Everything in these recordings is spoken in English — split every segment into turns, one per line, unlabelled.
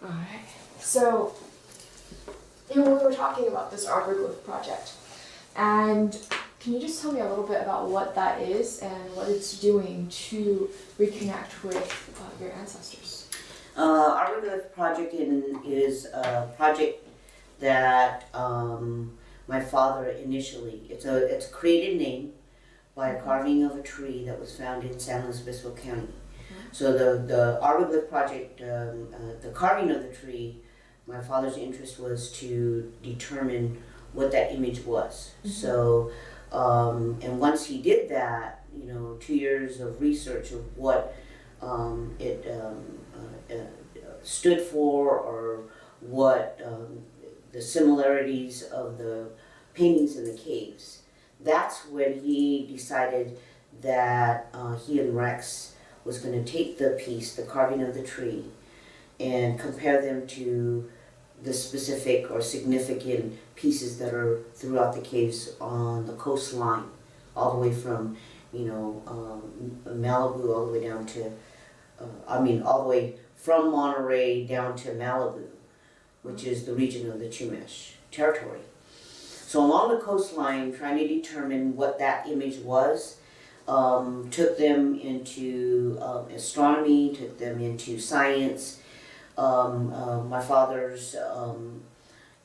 Alright. So, we were talking about this Arbor Glyph project, and can you just tell me a little bit about what that is and what it's doing to reconnect with your ancestors?
Arbor Glyph project is a project that my father initially, it's a created name by a carving of a tree that was found in San Luis Obispo County. So the Arbor Glyph project, the carving of the tree, my father's interest was to determine what that image was. Mm-hmm. So, and once he did that, 2 years of research of what it stood for, or what the similarities of the paintings in the caves, that's when he decided that he and Rex was going to take the piece, the carving of the tree, and compare them to the specific or significant pieces that are throughout the caves on the coastline, all the way from, Malibu all the way down to, all the way from Monterey down to Malibu, which is the region of the Chumash territory. So along the coastline, trying to determine what that image was, took them into astronomy, took them into science. My father's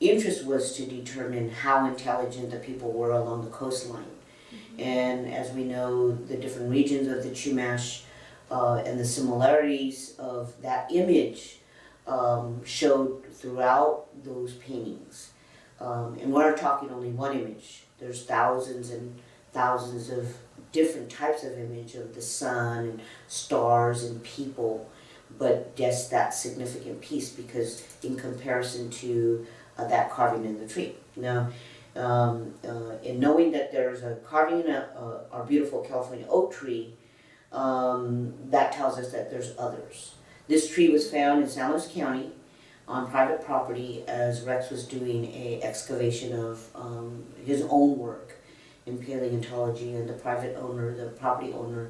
interest was to determine how intelligent the people were along the coastline. Mm-hmm. And as we know, the different regions of the Chumash and the similarities of that image showed throughout those paintings. And we're talking only one image. There's thousands and thousands of different types of image of the sun and stars and people, but just that significant piece, because in comparison to that carving in the tree. Now, in knowing that there's a carving in our beautiful California oak tree, that tells us that there's others. This tree was found in San Luis County on private property as Rex was doing a excavation of his own work in paleontology, and the property owner,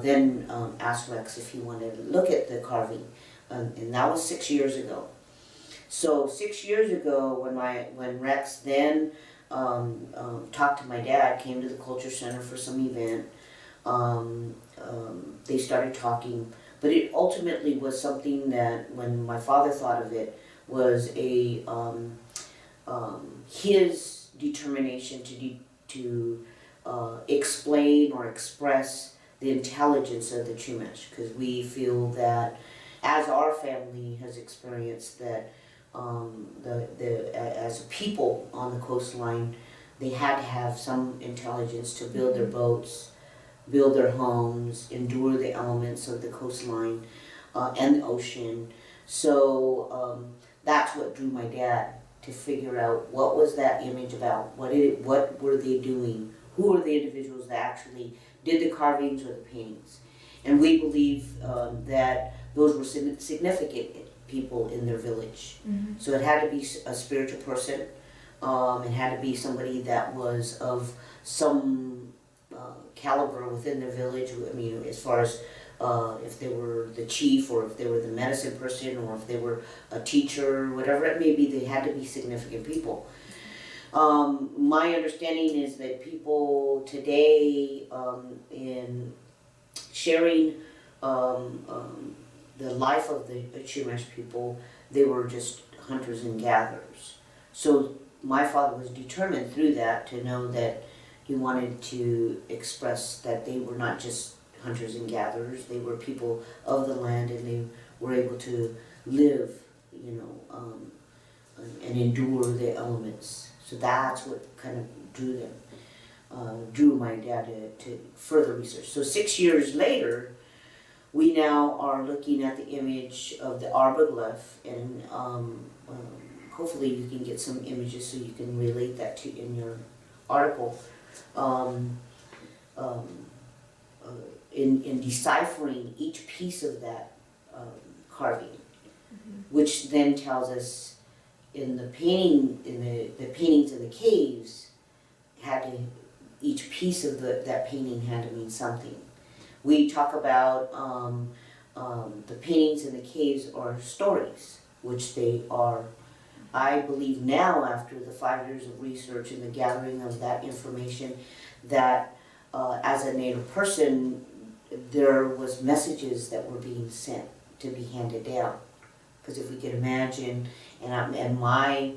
then asked Rex if he wanted to look at the carving, and that was 6 years ago. So 6 years ago, when Rex then talked to my dad, came to the Culture Center for some event, they started talking, but it ultimately was something that, when my father thought of it, was his determination to explain or express the intelligence of the Chumash, because we feel that, as our family has experienced, that as a people on the coastline, they had to have some intelligence to build their boats, build their homes, endure the elements of the coastline and the ocean. So that's what drew my dad to figure out what was that image about, what were they doing, who were the individuals that actually did the carvings or the paintings. And we believe that those were significant people in their village. Mm-hmm. So it had to be a spiritual person. It had to be somebody that was of some caliber within the village. I mean, as far as if they were the chief, or if they were the medicine person, or if they were a teacher, whatever it may be, they had to be significant people. My understanding is that people today, in sharing the life of the Chumash people, they were just hunters and gatherers. So my father was determined through that to know that he wanted to express that they were not just hunters and gatherers, they were people of the land, and they were able to live, and endure the elements. So that's what kind of drew my dad to further research. So 6 years later, we now are looking at the image of the Arbor Glyph, and hopefully you can get some images so you can relate that to in your article. In deciphering each piece of that carving, mm-hmm. which then tells us in the painting, the paintings in the caves, each piece of that painting had to mean something. We talk about the paintings in the caves are stories. which they are. I believe now, after the 5 years of research and the gathering of that information, that as a Native person, there was messages that were being sent to be handed down. Because if we could imagine, and my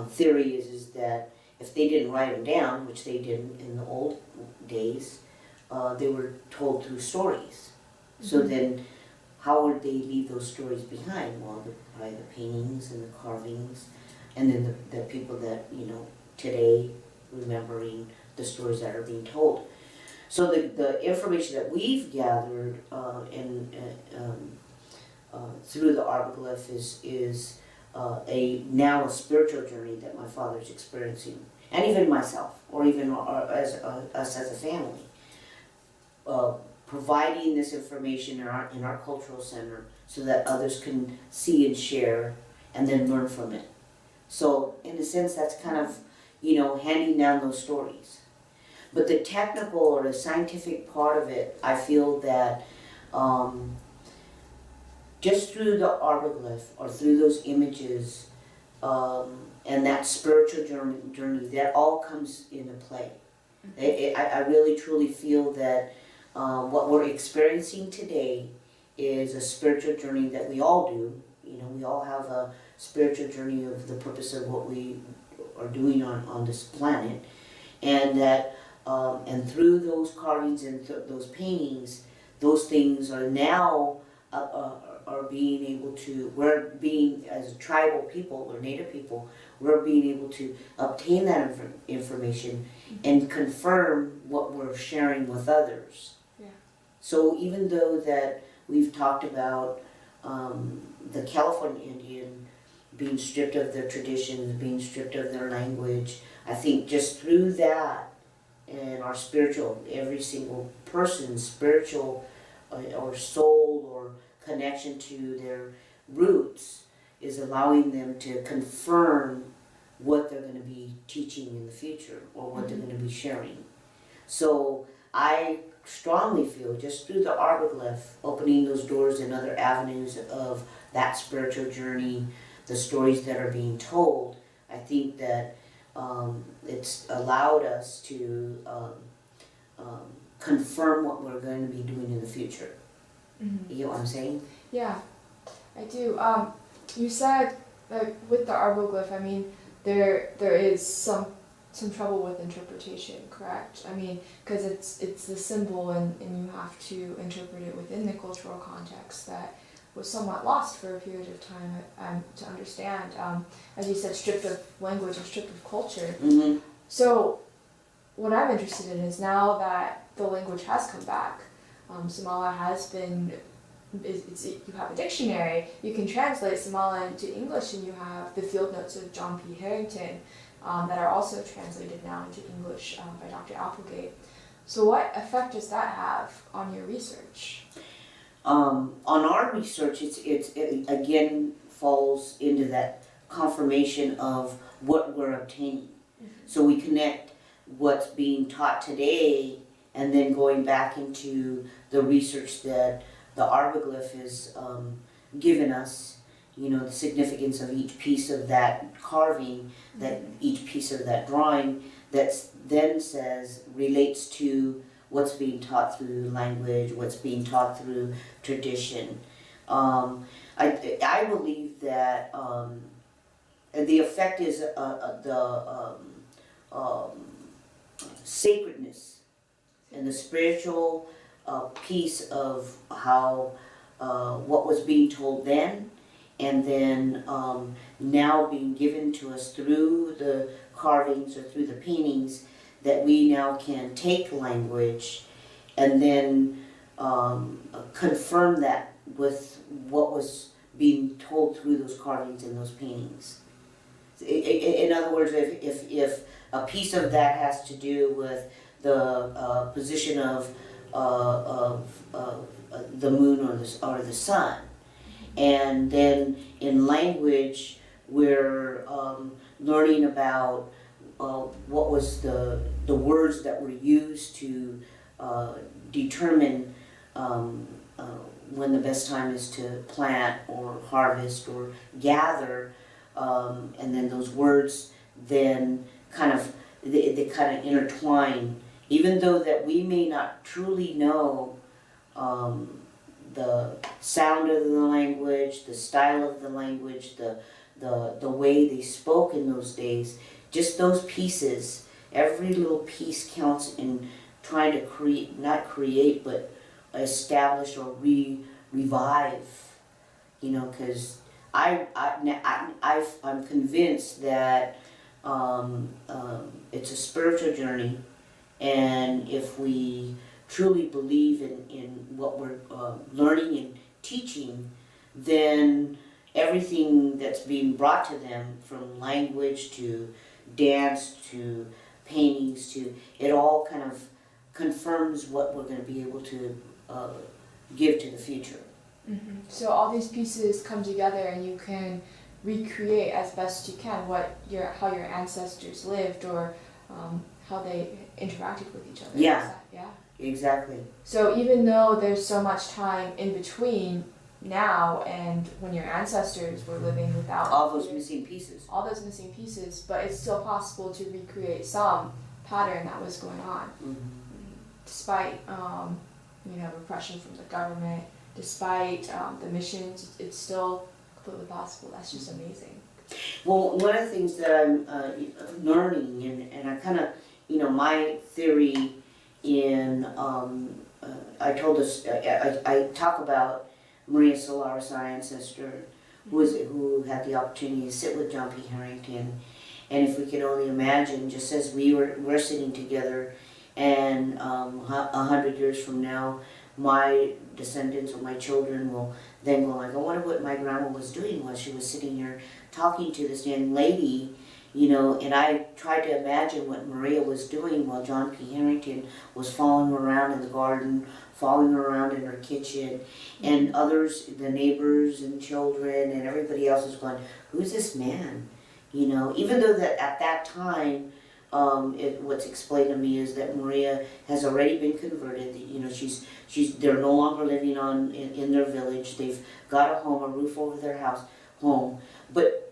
theory is that if they didn't write them down, which they didn't in the old days, they were told through stories. So then, how would they leave those stories behind? Well, by the paintings and the carvings, and then the people that, today remembering the stories that are being told. So the information that we've gathered through the arboglyph is now a spiritual journey that my father's experiencing, and even myself, or even us as a family. Providing this information in our cultural center so that others can see and share and then learn from it. So in a sense, that's kind of, handing down those stories. But the technical or the scientific part of it, I feel that just through the arboglyph or through those images and that spiritual journey, that all comes into play. I really truly feel that what we're experiencing today is a spiritual journey that we all do. We all have a spiritual journey of the purpose of what we are doing on this planet, and that and through those carvings and those paintings, those things are now are being able to. We're being, as a tribal people or Native people, we're being able to obtain that information and confirm what we're sharing with others. So even though that we've talked about the California Indian being stripped of their traditions, being stripped of their language, I think just through that and our spiritual, every single person's spiritual or soul or connection to their roots is allowing them to confirm what they're going to be teaching in the future or what they're going to be sharing. So I strongly feel just through the arboglyph, opening those doors and other avenues of that spiritual journey, the stories that are being told, I think that it's allowed us to confirm what we're going to be doing in the future. You know what I'm saying?
Yeah, I do. You said that with the arboglyph, I mean, there is some trouble with interpretation, correct? I mean, because it's the symbol and you have to interpret it within the cultural context that was somewhat lost for a period of time to understand. As you said, stripped of language and stripped of culture.
Mm-hmm.
So what I'm interested in is now that the language has come back, Samala has been, you have a dictionary, you can translate Samala into English, and you have the field notes of John P. Harrington that are also translated now into English by Dr. Applegate. So what effect does that have on your research?
On our research, it again falls into that confirmation of what we're obtaining. So we connect what's being taught today and then going back into the research that the arboglyph has given us, the significance of each piece of that carving, that each piece of that drawing, that then relates to what's being taught through language, what's being taught through tradition. I believe that the effect is the sacredness and the spiritual piece of how what was being told then, and then now being given to us through the carvings or through the paintings, that we now can take language and then confirm that with what was being told through those carvings and those paintings. In other words, if a piece of that has to do with the position of the moon or the sun, and then in language we're learning about what was the words that were used to determine when the best time is to plant or harvest or gather, and then those words then kind of they kind of intertwine, even though that we may not truly know the sound of the language, the style of the language, the way they spoke in those days. Just those pieces, every little piece counts in trying to create, not create, but establish or revive, you know, because I'm convinced that it's a spiritual journey, and if we truly believe in what we're learning and teaching, then everything that's being brought to them, from language to dance to paintings to, it all kind of confirms what we're going to be able to give to the future.
Mm-hmm. So all these pieces come together, and you can recreate as best you can how your ancestors lived, or how they interacted with each other.
Yeah.
Yeah.
Exactly.
So even though there's so much time in between now and when your ancestors were living without
All those missing pieces.
but it's still possible to recreate some pattern that was going on,
Mm-hmm.
despite repression from the government, despite the missions. It's still completely possible. That's just amazing.
Well, one of the things that I'm learning, and I kind of, my theory in, I told us, I talk about Maria Solares, our ancestor, who had the opportunity to sit with John P. Harrington, and if we can only imagine, just as we're sitting together, and 100 years from now, my descendants or my children will then go like, I wonder what my grandma was doing while she was sitting here talking to this young lady, and I tried to imagine what Maria was doing while John P. Harrington was following her around in the garden, following her around in her kitchen, and others, the neighbors and children and everybody else is going, who's this man? Even though that at that time, what's explained to me is that Maria has already been converted. They're no longer living in their village. They've got a home, a roof over their home. But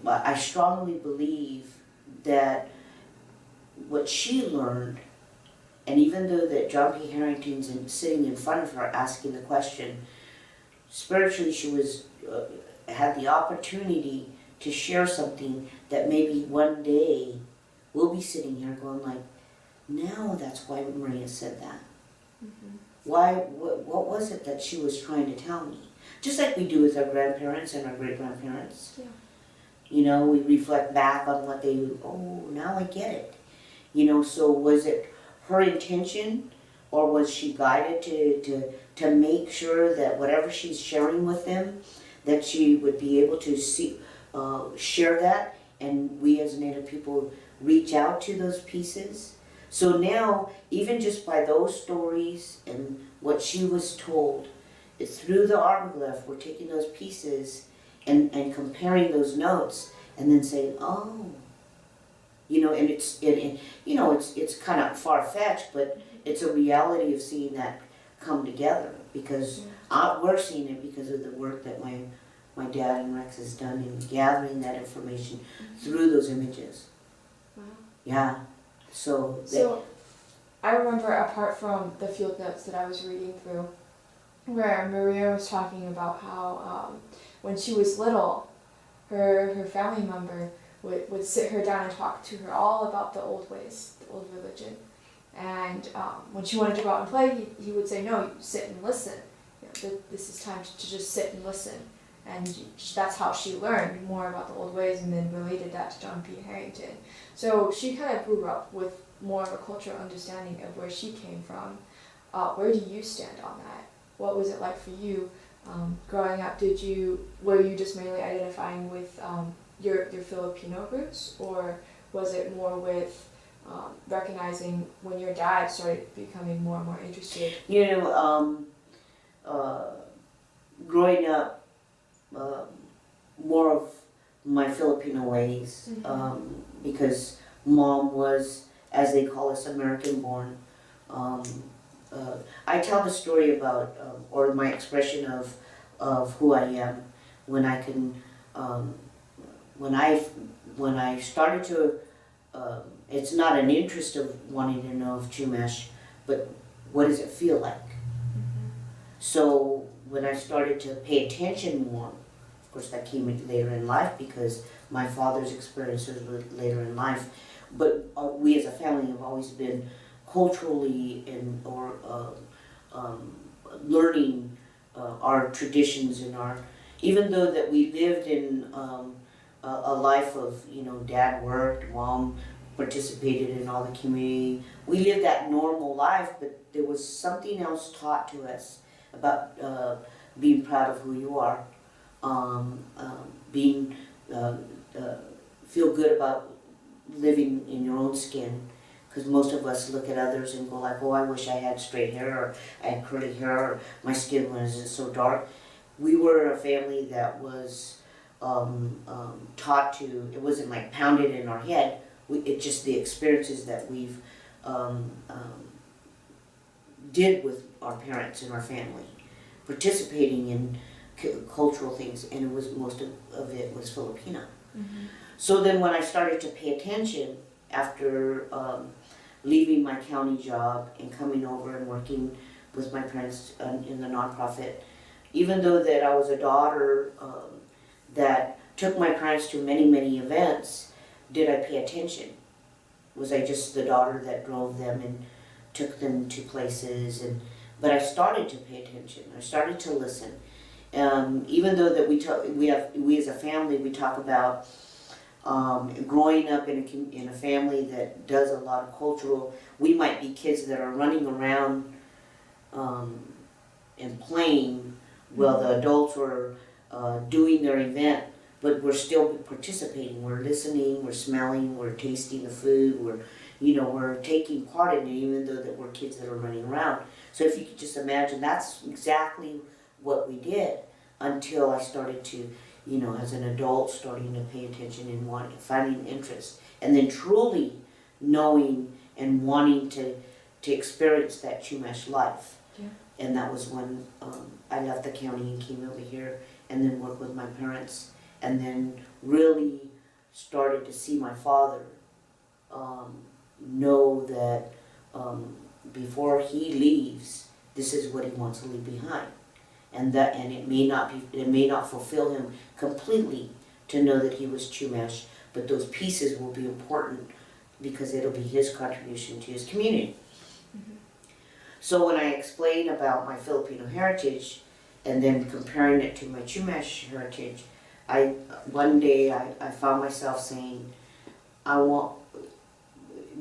I strongly believe that what she learned, and even though that John P. Harrington's sitting in front of her asking the question, spiritually she had the opportunity to share something that maybe one day we'll be sitting here going like, now that's why Maria said that.
Mm-hmm.
Why? What was it that she was trying to tell me? Just like we do with our grandparents and our great-grandparents.
Yeah.
We reflect back on what they, now I get it. So was it her intention, or was she guided to make sure that whatever she's sharing with them, that she would be able to share that, and we as Native people reach out to those pieces? So now, even just by those stories and what she was told, through the arboglyph, we're taking those pieces and comparing those notes, and then saying, and it's kind of far-fetched, but it's a reality of seeing that come together, because we're seeing it because of the work that my dad and Rex has done in gathering that information through those images.
Wow.
Yeah. So
I remember, apart from the field notes that I was reading through, where Maria was talking about how when she was little, her family member would sit her down and talk to her all about the old ways, the old religion. And when she wanted to go out and play, he would say, no, you sit and listen. This is time to just sit and listen. And that's how she learned more about the old ways, and then related that to John P. Harrington. So she kind of grew up with more of a cultural understanding of where she came from. Where do you stand on that? What was it like for you growing up? Were you just mainly identifying with your Filipino roots, or was it more with recognizing when your dad started becoming more and more interested?
Growing up, more of my Filipino ways, because Mom was, as they call us, American born. I tell the story about, or my expression of who I am when I can, when I started to, it's not an interest of wanting to know of Chumash, but what does it feel like? So when I started to pay attention more, of course that came later in life because my father's experiences were later in life, but we as a family have always been culturally and learning our traditions and our, even though that we lived in a life of, dad worked, mom participated in all the community, we lived that normal life, but there was something else taught to us about being proud of who you are, being feel good about living in your own skin, because most of us look at others and go like, oh, I wish I had straight hair, or I had curly hair, or my skin wasn't so dark. We were a family that was taught to, it wasn't like pounded in our head, it just the experiences that we've did with our parents and our family, participating in cultural things, and it was most of it was Filipino. So then when I started to pay attention after leaving my county job and coming over and working with my parents in the nonprofit, even though that I was a daughter that took my parents to many, many events, did I pay attention? Was I just the daughter that drove them and took them to places? But I started to pay attention. I started to listen. Even though that we as a family, we talk about growing up in a family that does a lot of cultural, we might be kids that are running around and playing while the adults were doing their event, but we're still participating. We're listening, we're smelling, we're tasting the food, we're taking part in it, even though that we're kids that are running around. So if you could just imagine, that's exactly what we did until I started to, as an adult, starting to pay attention and finding interest, and then truly knowing and wanting to experience that Chumash life.
Yeah.
And that was when I left the county and came over here, and then worked with my parents, and then really started to see my father know that before he leaves, this is what he wants to leave behind. And it may not fulfill him completely to know that he was Chumash, but those pieces will be important because it'll be his contribution to his community. So when I explain about my Filipino heritage and then comparing it to my Chumash heritage, one day I found myself saying,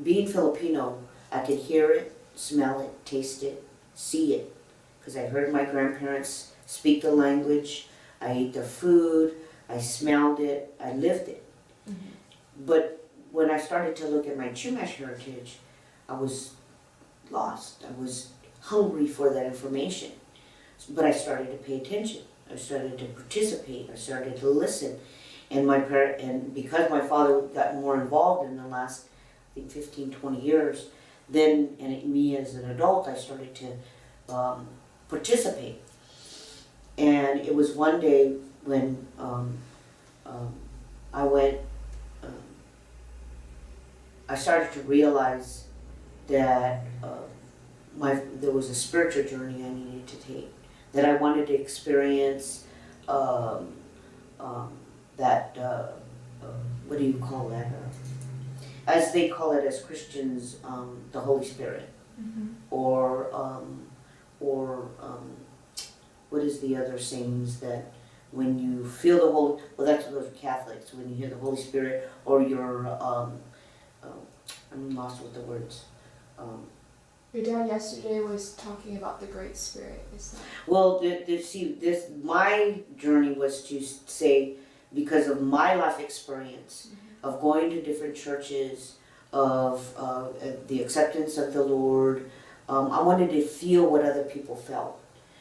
being Filipino, I could hear it, smell it, taste it, see it, because I heard my grandparents speak the language, I ate their food, I smelled it, I lived it. But when I started to look at my Chumash heritage, I was lost. I was hungry for that information. But I started to pay attention. I started to participate. I started to listen. And because my father got more involved in the last, I think, 15, 20 years, then, me as an adult, I started to participate. And it was one day when I started to realize that there was a spiritual journey I needed to take, that I wanted to experience that, what do you call that? As they call it as Christians, the Holy Spirit. Or what is the other sayings that when you feel the Holy, well, that's those Catholics, when you hear the Holy Spirit, or you're, I'm lost with the words.
Your dad yesterday was talking about the Great Spirit, is that?
Well, my journey was to say, because of my life experience, of going to different churches, of the acceptance of the Lord, I wanted to feel what other people felt.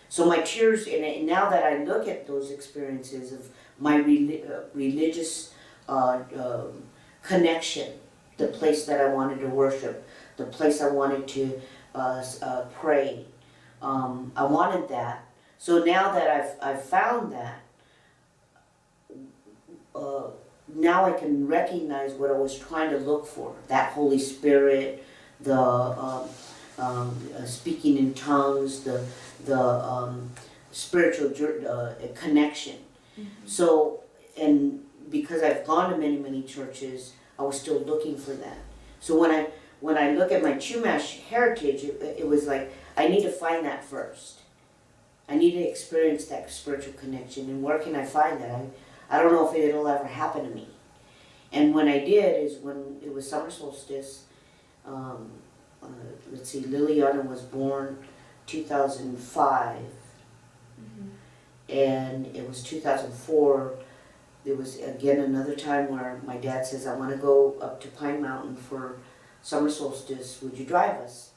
So my tears, and now that I look at those experiences of my religious connection, the place that I wanted to worship, the place I wanted to pray. I wanted that. So now that I've found that, now I can recognize what I was trying to look for. That Holy Spirit, the speaking in tongues, the spiritual connection. So, and because I've gone to many, many churches, I was still looking for that. So when I look at my Chumash heritage, it was like, I need to find that first. I need to experience that spiritual connection. And where can I find that? I don't know if it'll ever happen to me. And when I did is when it was summer solstice. Let's see, Liliana was born 2005. And it was 2004. There was again another time where my dad says, I want to go up to Pine Mountain for summer solstice. Would you drive us?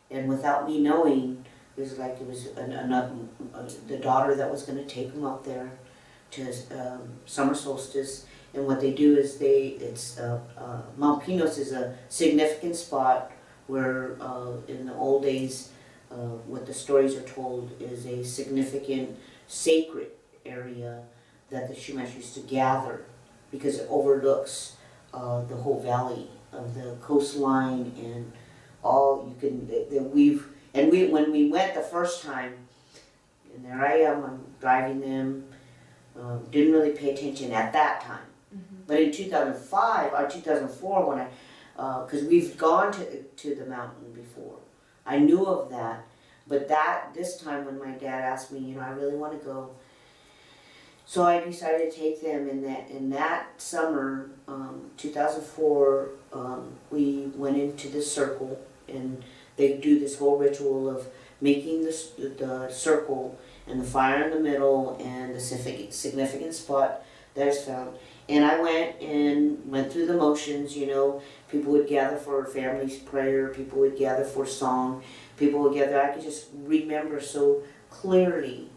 And without me knowing, it was the daughter that was going to take him up there to summer solstice. And what they do is Mount Pinos is a significant spot where in the old days, what the stories are told is a significant sacred area that the Chumash used to gather because it overlooks the whole valley of the coastline and all you can when we went the first time, and there I am, I'm driving them, didn't really pay attention at that time. But in 2005 or 2004 when because we've gone to the mountain before, I knew of that, but this time when my dad asked me, I really want to go. So I decided to take them in that summer, 2004, we went into the circle, and they do this whole ritual of making the circle and the fire in the middle and the significant spot that is found. And I went through the motions, people would gather for family's prayer, people would gather for song, people would gather. I could just remember so clearly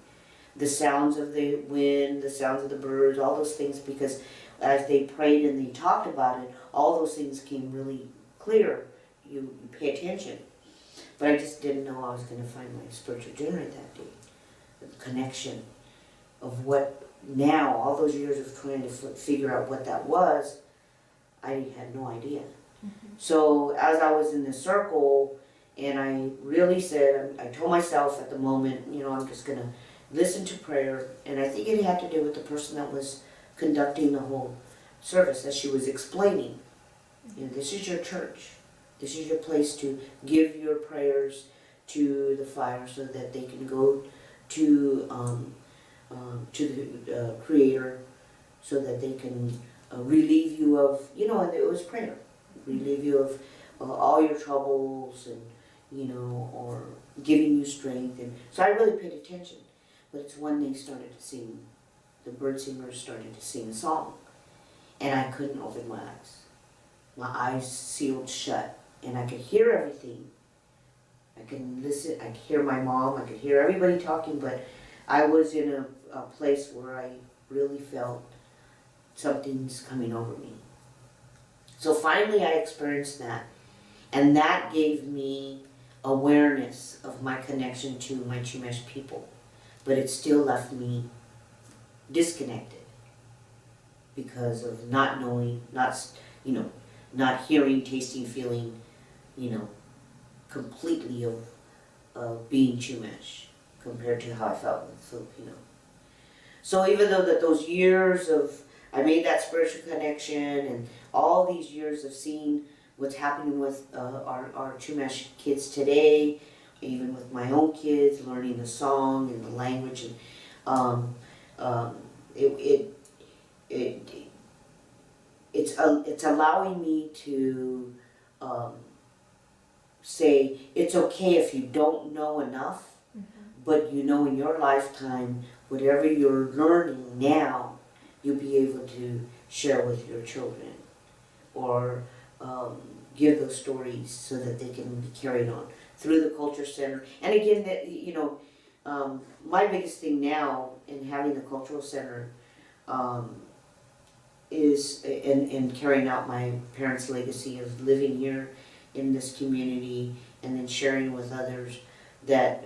the sounds of the wind, the sounds of the birds, all those things, because as they prayed and they talked about it, all those things came really clear. You pay attention. But I just didn't know I was going to find my spiritual dinner that day. The connection of what now, all those years of trying to figure out what that was, I had no idea. So as I was in the circle, and I really said, I told myself at the moment, I'm just going to listen to prayer, and I think it had to do with the person that was conducting the whole service, as she was explaining. This is your church. This is your place to give your prayers to the fire so that they can go to the Creator, so that they can relieve you of, and it was prayer, relieve you of all your troubles and, or giving you strength. And so I really paid attention. But it's when they started to sing, the bird singers started to sing a song, and I couldn't open my eyes. My eyes sealed shut, and I could hear everything. I could listen, I could hear my mom, I could hear everybody talking, but I was in a place where I really felt something's coming over me. So finally I experienced that, and that gave me awareness of my connection to my Chumash people. But it still left me disconnected because of not knowing, not hearing, tasting, feeling, completely of being Chumash compared to how I felt with Filipino. So even though that those years I made that spiritual connection, and all these years of seeing what's happening with our Chumash kids today, even with my own kids, learning the song and the language, and it's allowing me to say it's okay if you don't know enough, but in your lifetime, whatever you're learning now, you'll be able to share with your children, or give those stories so that they can be carried on through the culture center. And again, my biggest thing now in having the cultural center is in carrying out my parents' legacy of living here in this community and then sharing with others, that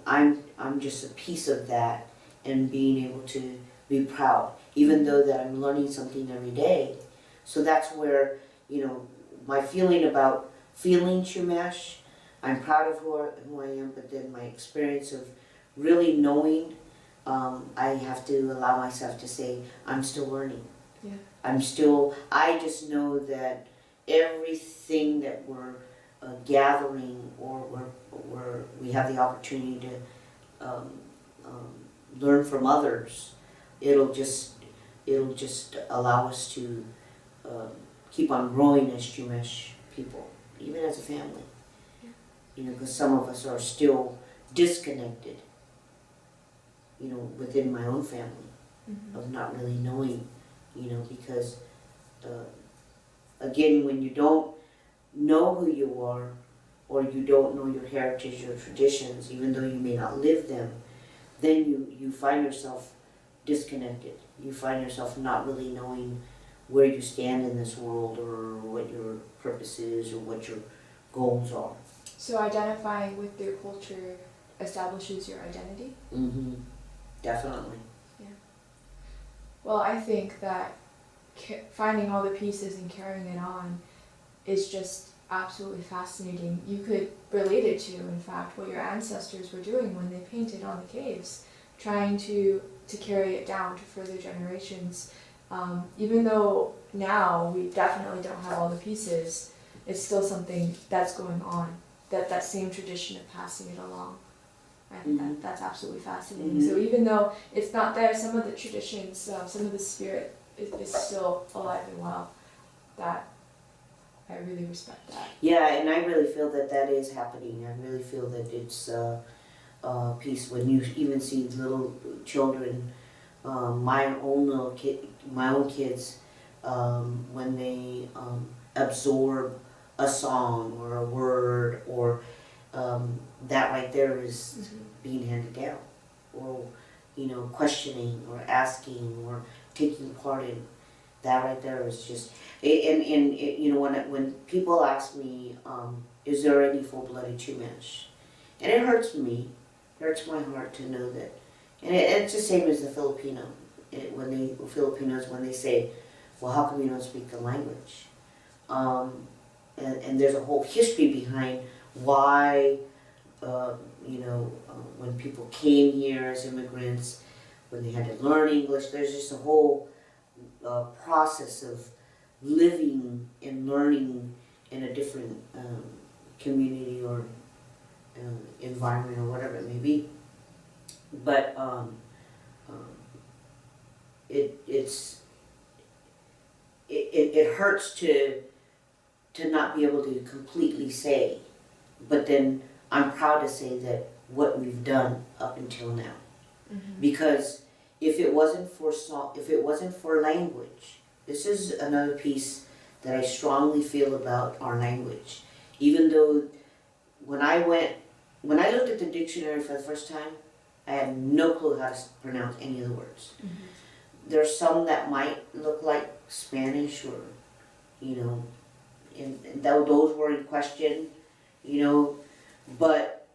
I'm just a piece of that, and being able to be proud, even though that I'm learning something every day. So that's where, my feeling about feeling Chumash, I'm proud of who I am, but then my experience of really knowing, I have to allow myself to say, I'm still learning.
Yeah.
I just know that everything that we're gathering, or we have the opportunity to learn from others, it'll just allow us to keep on growing as Chumash people, even as a family. Because some of us are still disconnected, within my own family, of not really knowing, because again, when you don't know who you are, or you don't know your heritage or traditions, even though you may not live them, then you find yourself disconnected. You find yourself not really knowing where you stand in this world, or what your purpose is, or what your goals are.
So identifying with your culture establishes your identity?
Mm-hmm. Definitely.
Yeah. Well, I think that finding all the pieces and carrying it on is just absolutely fascinating. You could relate it to, in fact, what your ancestors were doing when they painted on the caves, trying to carry it down to further generations. Even though now we definitely don't have all the pieces, it's still something that's going on, that same tradition of passing it along. I think that's absolutely fascinating. So even though it's not there, some of the traditions, some of the spirit is still alive and well. That I really respect that.
Yeah, and I really feel that is happening. I really feel that it's piece when you even see little children, my own kids, when they absorb a song or a word, or that right there is being handed down, or questioning or asking or taking part in. That right there is just, when people ask me, is there any full-blooded Chumash? And it hurts me, hurts my heart to know that. And it's the same as the Filipino. Filipinos, when they say, well, how come you don't speak the language? And there's a whole history behind why, when people came here as immigrants, when they had to learn English, there's just a whole process of living and learning in a different community or environment, or whatever it may be. But it hurts to not be able to completely say, but then I'm proud to say that what we've done up until now. Because if it wasn't for language, this is another piece that I strongly feel about our language. Even though when I looked at the dictionary for the first time, I had no clue how to pronounce any of the words. There's some that might look like Spanish, or and those were in question, but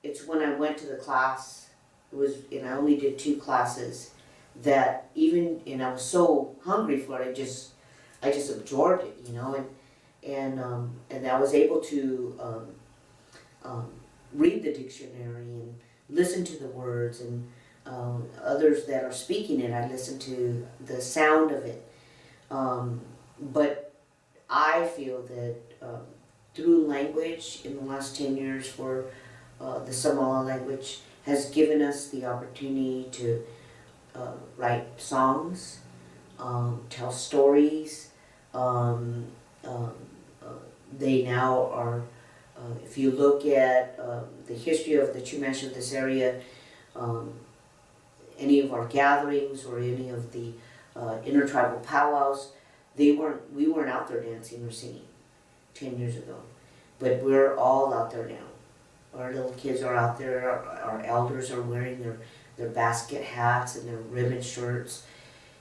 it's when I went to the class, and I only did 2 classes, that and I was so hungry for it, I just absorbed it, and I was able to read the dictionary and listen to the words, and others that are speaking it, I listen to the sound of it. But I feel that through language in the last 10 years, for the Samoa language has given us the opportunity to write songs, tell stories. They now are, if you look at the history of the Chumash of this area, any of our gatherings or any of the intertribal powwows, we weren't out there dancing or singing 10 years ago, but we're all out there now. Our little kids are out there, our elders are wearing their basket hats and their ribbon shirts.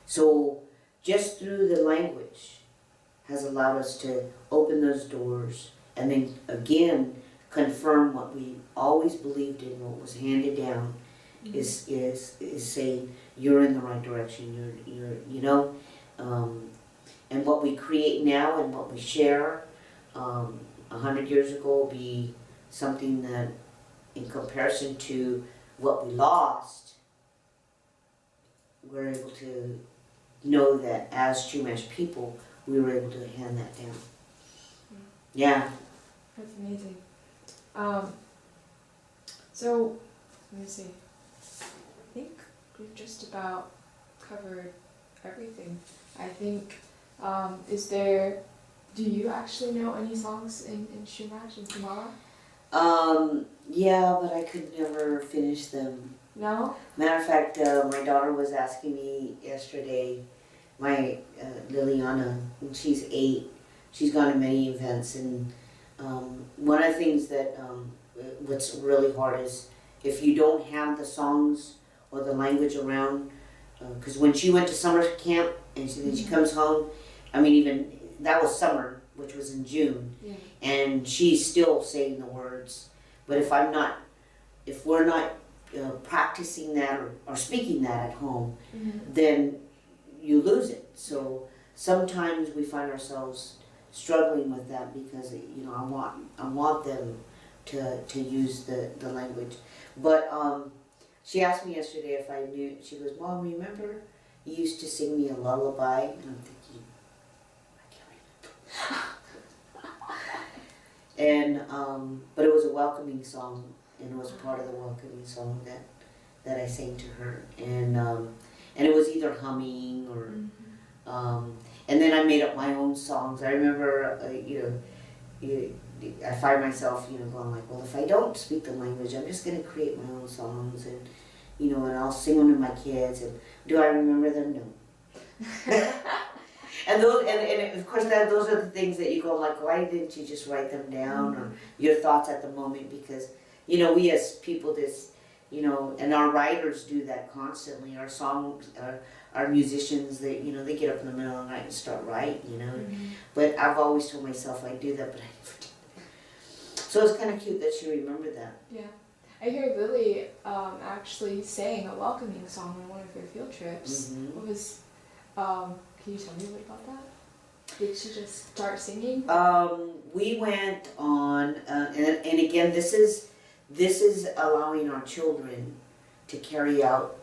So just through the language has allowed us to open those doors, and then again confirm what we always believed in, what was handed down, is saying you're in the right direction. And what we create now and what we share 100 years ago will be something that, in comparison to what we lost, we're able to know that as Chumash people, we were able to hand that down. Yeah.
That's amazing. So, let me see. I think we've just about covered everything. I think, do you actually know any songs in Chumash and Kamala?
Yeah, but I could never finish them.
No?
Matter of fact, my daughter was asking me yesterday, my Liliana, and she's 8, she's gone to many events, and one of the things that what's really hard is if you don't have the songs or the language around, because when she went to summer camp and then she comes home, I mean, even that was summer, which was in June, and she's still saying the words. But if we're not practicing that or speaking that at home, then you lose it. So sometimes we find ourselves struggling with that because I want them to use the language. But she asked me yesterday if I knew. She goes, "Mom, remember you used to sing me a lullaby?" And I'm thinking, I can't remember. And but it was a welcoming song, and it was part of the welcoming song that I sang to her, and it was either humming or. And then I made up my own songs. I remember, I find myself, going like, well, if I don't speak the language, I'm just going to create my own songs, and and I'll sing them to my kids. And do I remember them? No. And of course, those are the things that you go like, why didn't you just write them down, or your thoughts at the moment? Because we as people, and our writers do that constantly. Our songs, our musicians, they get up in the middle of the night and start writing, But I've always told myself I do that, but I never do. So it's kind of cute that she remembered that.
Yeah. I hear Lily actually sang a welcoming song on one of her field trips. What was, can you tell me a bit about that? Did she just start singing?
We went on, and again, this is allowing our children to carry out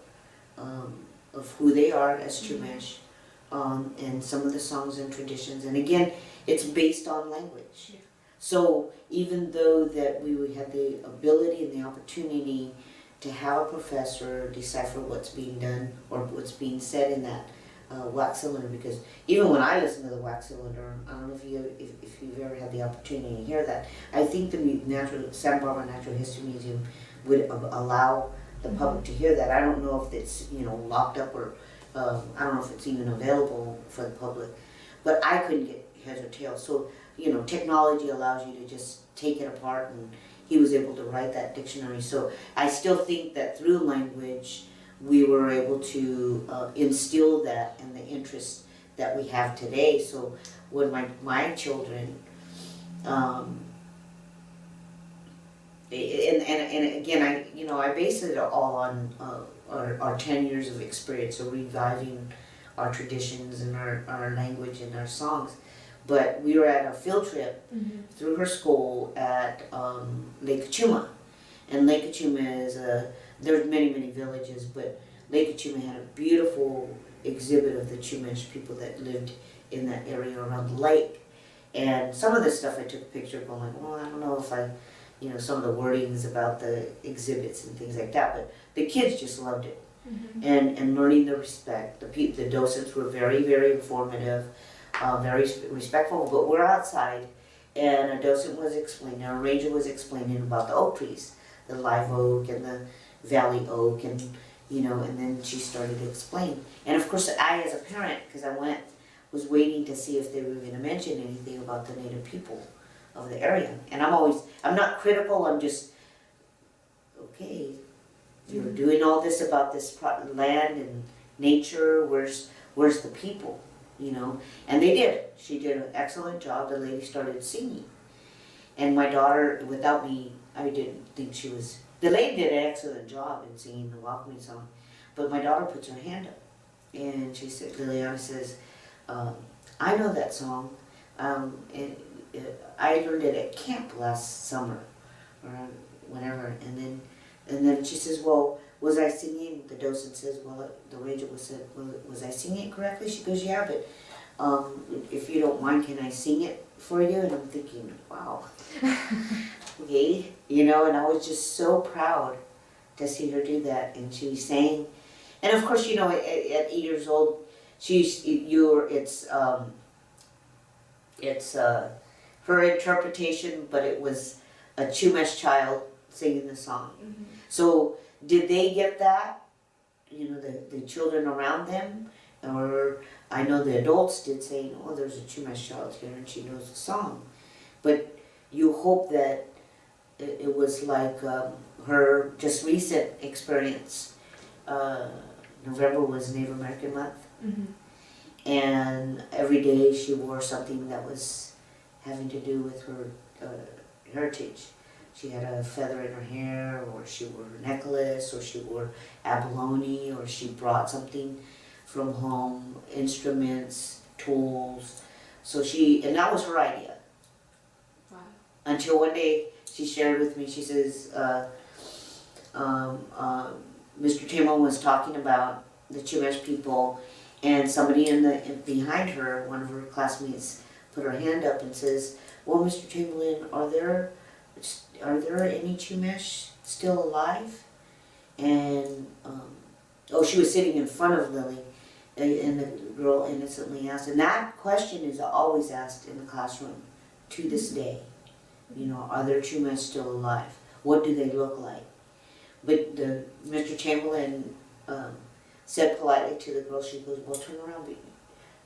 of who they are as Chumash, and some of the songs and traditions. And again, it's based on language. Yeah. So even though that we would have the ability and the opportunity to have a professor decipher what's being done or what's being said in that wax cylinder, because even when I listen to the wax cylinder, I don't know if you've ever had the opportunity to hear that. I think the Santa Barbara Natural History Museum would allow the public to hear that. I don't know if it's locked up or I don't know if it's even available for the public, but I couldn't get heads or tails. So technology allows you to just take it apart, and he was able to write that dictionary. So I still think that through language we were able to instill that and the interest that we have today. So when my children, and again, I base it all on our 10 years of experience of reviving our traditions and our language and our songs. But we were at a field trip through her school at Lake Chuma. And Lake Chuma is there's many, many villages, but Lake Chuma had a beautiful exhibit of the Chumash people that lived in that area around the lake. And some of the stuff I took a picture of, going like, well, I don't know if some of the wordings about the exhibits and things like that, but the kids just loved it. And learning the respect. The docents were very, very informative, very respectful, but we're outside, and a docent was explaining, a ranger was explaining about the oak trees, the live oak and the valley oak, and and then she started to explain. And of course, I, as a parent, because I was waiting to see if they were going to mention anything about the native people of the area. And I'm not critical, I'm just, okay, you're doing all this about this land and nature, where's the people, And they did. She did an excellent job. The lady started singing. And my daughter, without me, I didn't think she was, the lady did an excellent job in singing the welcoming song, but my daughter puts her hand up, and she said, Liliana says, I know that song, I learned it at camp last summer, or whenever, and then she says, well, was I singing? The docent says, well, the ranger said, well, was I singing it correctly? She goes, yeah, but if you don't mind, can I sing it for you? And I'm thinking, wow, okay, you know, and I was just so proud to see her do that, and she sang, and of course, you know, at 8 years old, it's her interpretation, but it was a Chumash child singing the song.
Mm-hmm.
So did they get that? You know, the children around them? Or I know the adults did say, oh, there's a Chumash child here and she knows the song. But you hope that it was like her just recent experience. November was Native American Month.
Mm-hmm.
And every day she wore something that was having to do with her heritage. She had a feather in her hair, or she wore a necklace, or she wore abalone, or she brought something from home, instruments, tools. So and that was her idea.
Wow.
Until one day she shared with me, she says, Mr. Timon was talking about the Chumash people, and somebody behind her, one of her classmates, put her hand up and says, well, Mr. Chamberlain, are there any Chumash still alive? And, she was sitting in front of Lily, and the girl innocently asked, and that question is always asked in the classroom to this day. You know, are there Chumash still alive? What do they look like? But Mr. Chamberlain said politely to the girl, she goes, well,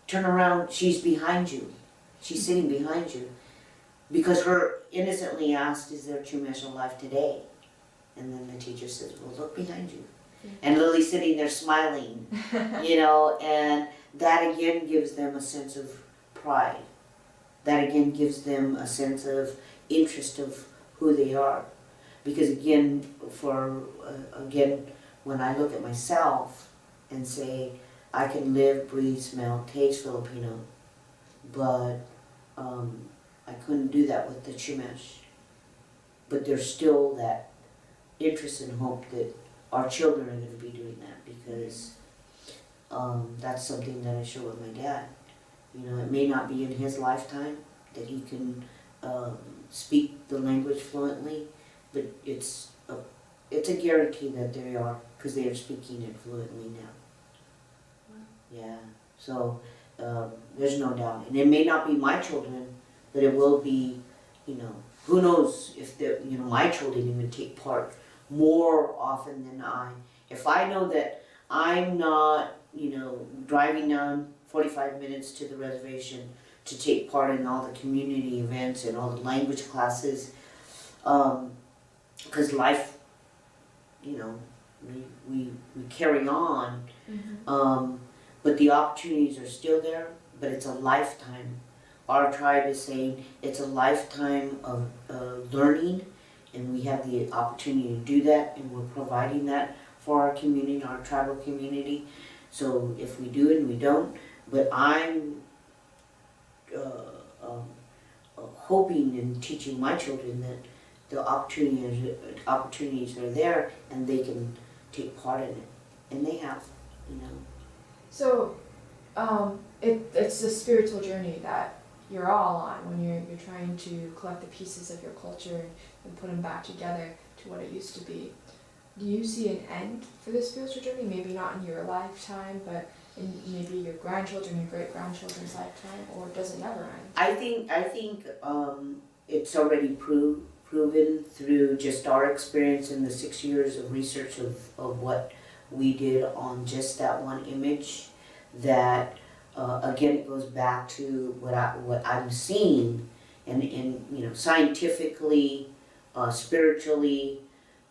turn around, she's behind you. She's sitting behind you. Because her innocently asked, is there Chumash alive today? And then the teacher says, well, look behind you. And Lily's sitting there smiling, you know, and that again gives them a sense of pride. That again gives them a sense of interest of who they are. Because again, when I look at myself and say, I can live, breathe, smell, taste Filipino, but I couldn't do that with the Chumash. But there's still that interest and hope that our children are going to be doing that, because that's something that I share with my dad. You know, it may not be in his lifetime that he can speak the language fluently, but it's a guarantee that they are, because they are speaking it fluently now.
Wow.
Yeah, so there's no doubt. And it may not be my children, but it will be, you know, who knows if my children even take part more often than I. If I know that I'm not, you know, driving down 45 minutes to the reservation to take part in all the community events and all the language classes, because life, you know, we carry on, but the opportunities are still there, but it's a lifetime. Our tribe is saying it's a lifetime of learning, and we have the opportunity to do that, and we're providing that for our community, our tribal community. So if we do it and we don't, but I'm hoping and teaching my children that the opportunities are there and they can take part in it, and they have, you know.
So, it's a spiritual journey that you're all on when you're trying to collect the pieces of your culture and put them back together to what it used to be. Do you see an end for this spiritual journey? Maybe not in your lifetime, but in maybe your grandchildren, your great-grandchildren's lifetime, or does it never end?
I think it's already proven through just our experience in the 6 years of research of what we did on just that one image, that again, it goes back to what I'm seeing, and you know, scientifically, spiritually,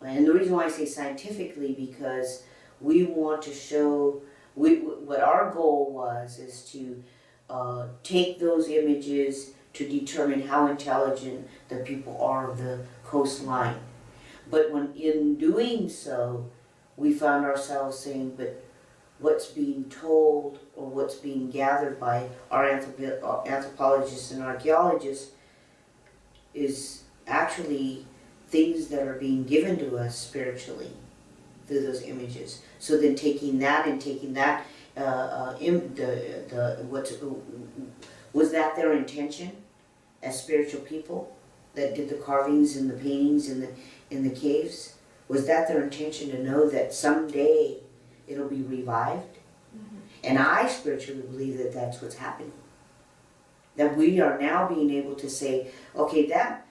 and the reason why I say scientifically, because we want to show what our goal is to take those images to determine how intelligent the people are of the coastline. But when in doing so, we found ourselves saying, but what's being told or what's being gathered by our anthropologists and archaeologists is actually things that are being given to us spiritually through those images. So then taking that and taking that, was that their intention as spiritual people that did the carvings and the paintings in the caves? Was that their intention to know that someday it'll be revived? Mm-hmm. And I spiritually believe that that's what's happening. That we are now being able to say, okay, that,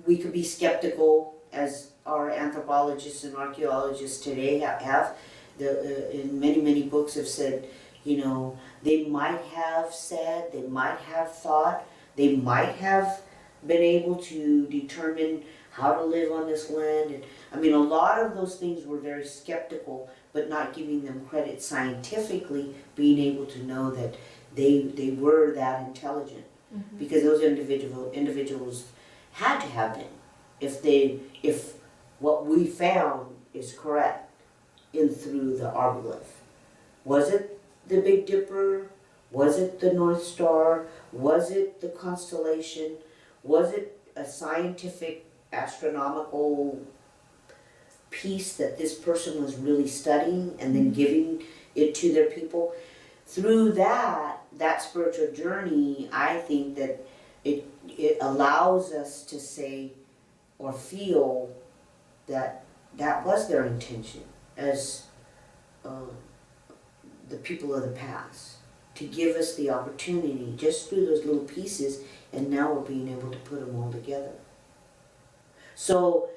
we could be skeptical as our anthropologists and archaeologists today have. In many books have said, they might have said, they might have thought, they might have been able to determine how to live on this land. And a lot of those things were very skeptical, but not giving them credit scientifically, being able to know that they were that intelligent. Mm-hmm. Because those individuals had to have been, if what we found is correct through the argolith. Was it the Big Dipper? Was it the North Star? Was it the constellation? Was it a scientific astronomical piece that this person was really studying and then giving it to their people? Through that spiritual journey, I think that it allows us to say or feel that was their intention as the people of the past, to give us the opportunity just through those little pieces, and now we're being able to put them all together. So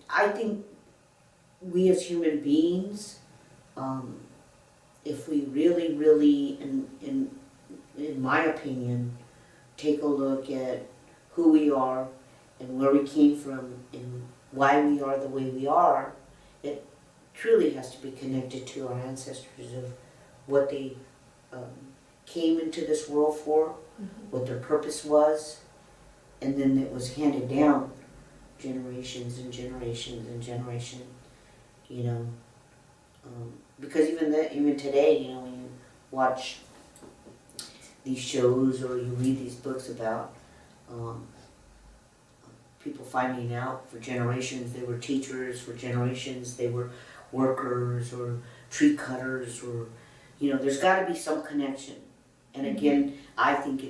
I think we as human beings, if we really, in my opinion, take a look at who we are and where we came from and why we are the way we are, it truly has to be connected to our ancestors of what they came into this world for, mm-hmm. what their purpose was, and then it was handed down generations and generations and generations, because even today, when you watch these shows or you read these books about people finding out for generations they were teachers, for generations they were workers or tree cutters, or there's got to be some connection. And again, I think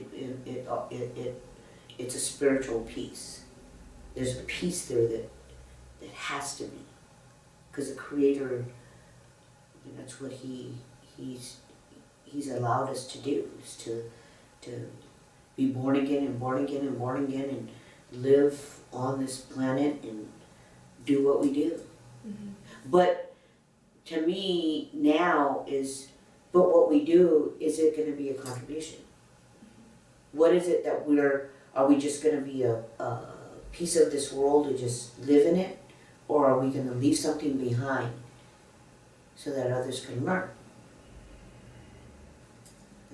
it's a spiritual piece. There's a piece there that has to be, because the Creator, that's what he's allowed us to do, is to be born again and born again and born again and live on this planet and do what we do. Mm-hmm. But to me now but what we do, is it going to be a contribution? What is it that are we just going to be a piece of this world to just live in it? Or are we going to leave something behind so that others can learn?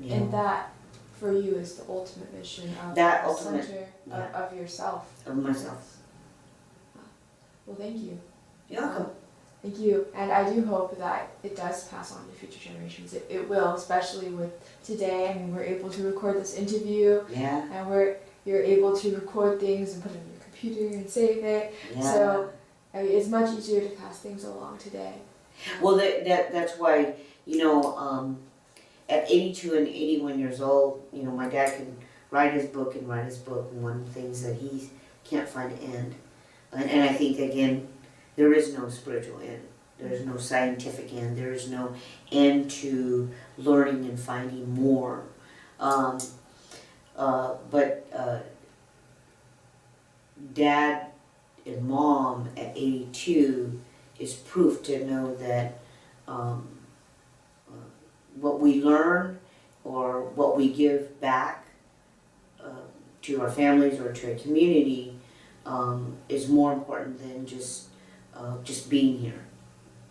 And that, for you, is the ultimate mission of
that
the center of yourself.
Of myself.
Well, thank you.
You're welcome.
Thank you. And I do hope that it does pass on to future generations. It will, especially with today. We're able to record this interview.
Yeah.
And you're able to record things and put it on your computer and save it. Yeah. So it's much easier to pass things along today.
Well, that's why, at 82 and 81 years old, my dad can write his book, and one of the things that he can't find an end. And I think, again, there is no spiritual end. There is no scientific end. There is no end to learning and finding more. But Dad and Mom at 82 is proof to know that what we learn or what we give back to our families or to our community is more important than just being here,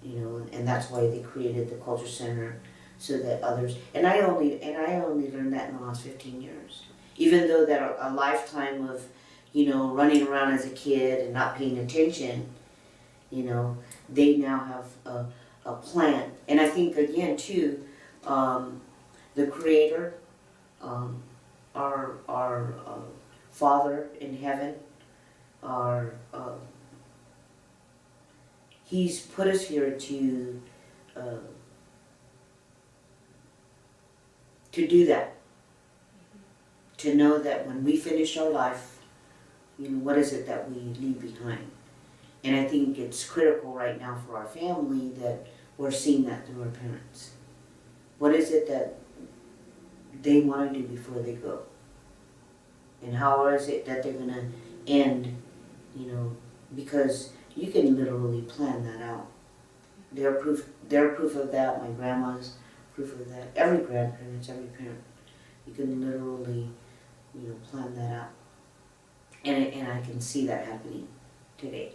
and that's why they created the Culture Center, so that others, and I only learned that in the last 15 years. Even though that a lifetime of, running around as a kid and not paying attention, they now have a plan. And I think again too, the Creator, our Father in heaven, He's put us here to do that. To know that when we finish our life, what is it that we leave behind? And I think it's critical right now for our family that we're seeing that through our parents. What is it that they want to do before they go? And how is it that they're going to end, because you can literally plan that out. They're proof of that. My grandma's proof of that. Every grandparent, every parent. You can literally, plan that out. And I can see that happening today.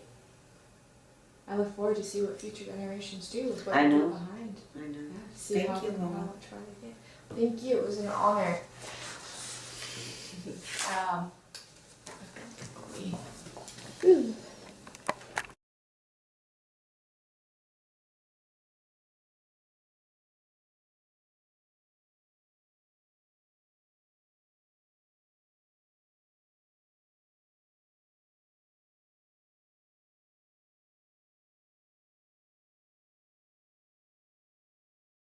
I look forward to see what future generations do with what
I
they
know.
leave behind.
I know.
Yeah, to see
Thank
how
you,
how
Mama.
much fun they get. Thank you. It was an honor. Ooh.